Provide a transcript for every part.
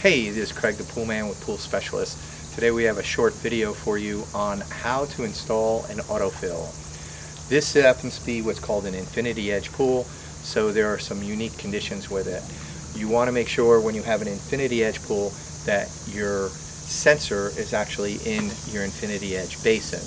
Hey, this is Craig the Pool Man with Pool Specialist. Today we have a short video for you on how to install an AutoFill. This happens to be what's called an infinity edge pool, so there are some unique conditions with it. You want to make sure when you have an infinity edge pool that your sensor is actually in your infinity edge basin,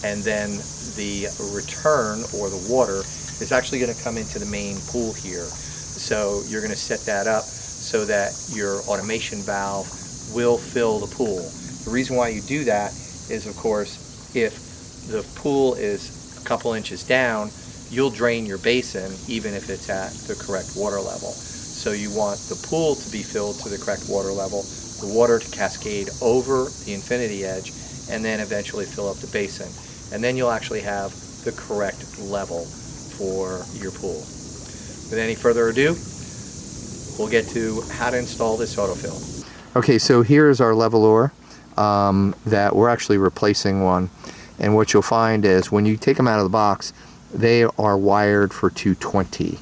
and then the return or the water is actually going to come into the main pool here. So you're going to set that up so that your automation valve will fill the pool. The reason why you do that is, of course, if the pool is a couple inches down, you'll drain your basin even if it's at the correct water level. So you want the pool to be filled to the correct water level, the water to cascade over the infinity edge, and then eventually fill up the basin. And then you'll actually have the correct level for your pool. With any further ado, we'll get to how to install this AutoFill. Okay, so here's our leveler that we're actually replacing one. And what you'll find is when you take them out of the box, they are wired for 220.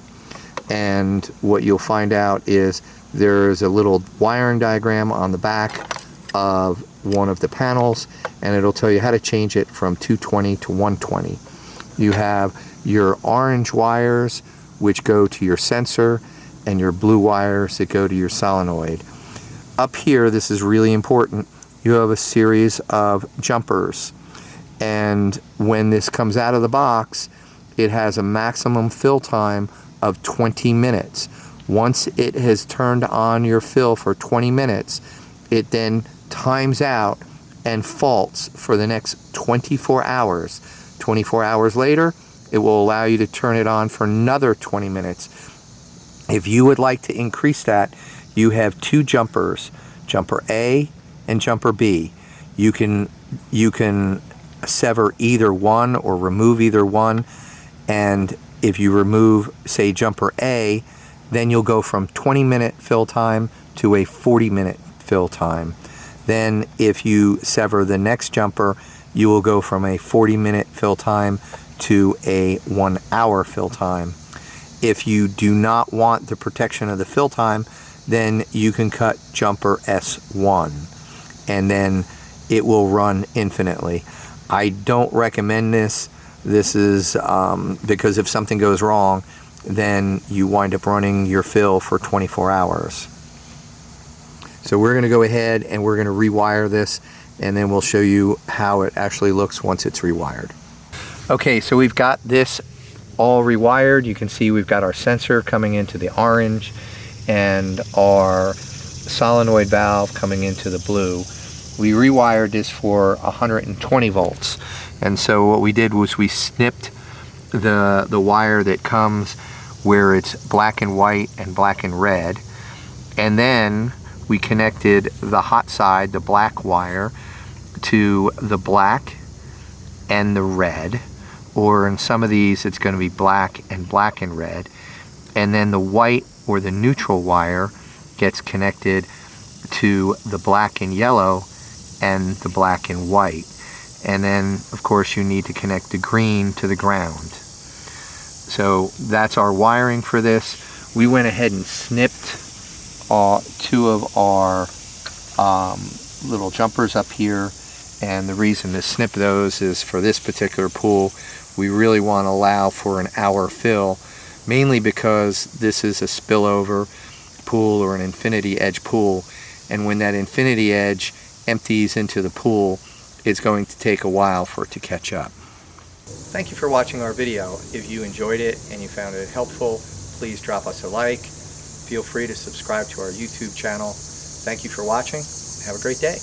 And what you'll find out is there's a little wiring diagram on the back of one of the panels, and it'll tell you how to change it from 220 to 120. You have your orange wires which go to your sensor, and your blue wires that go to your solenoid. Up here, this is really important, you have a series of jumpers, and when this comes out of the box, it has a maximum fill time of 20 minutes. Once it has turned on your fill for 20 minutes, it then times out and faults for the next 24 hours. 24 hours later, it will allow you to turn it on for another 20 minutes. If you would like to increase that, you have two jumpers, jumper A and jumper B. You can sever either one or remove either one, and if you remove, say, jumper A, then you'll go from 20-minute fill time to a 40-minute fill time. Then if you sever the next jumper, you will go from a 40-minute fill time to a 1 hour fill time. If you do not want the protection of the fill time, then you can cut jumper S1, and then it will run infinitely. I don't recommend this. This is because if something goes wrong, then you wind up running your fill for 24 hours. So we're going to go ahead and we're going to rewire this, and then we'll show you how it actually looks once it's rewired. Okay, so we've got this all rewired. You can see we've got our sensor coming into the orange and our solenoid valve coming into the blue. We rewired this for 120 volts. And so what we did was we snipped the wire that comes where it's black and white and black and red. And then we connected the hot side, the black wire, to the black and the red. Or in some of these it's going to be black and red, and then the white or the neutral wire gets connected to the black and yellow and the black and white, and then of course you need to connect the green to the ground. So that's our wiring for this. We went ahead and snipped two of our little jumpers up here, and the reason to snip those is for this particular pool we really want to allow for an hour fill, mainly because this is a spillover pool or an infinity edge pool, and when that infinity edge empties into the pool, it's going to take a while for it to catch up. Thank you for watching our video. If you enjoyed it and you found it helpful, please drop us a like. Feel free to subscribe to our YouTube channel. Thank you for watching. Have a great day.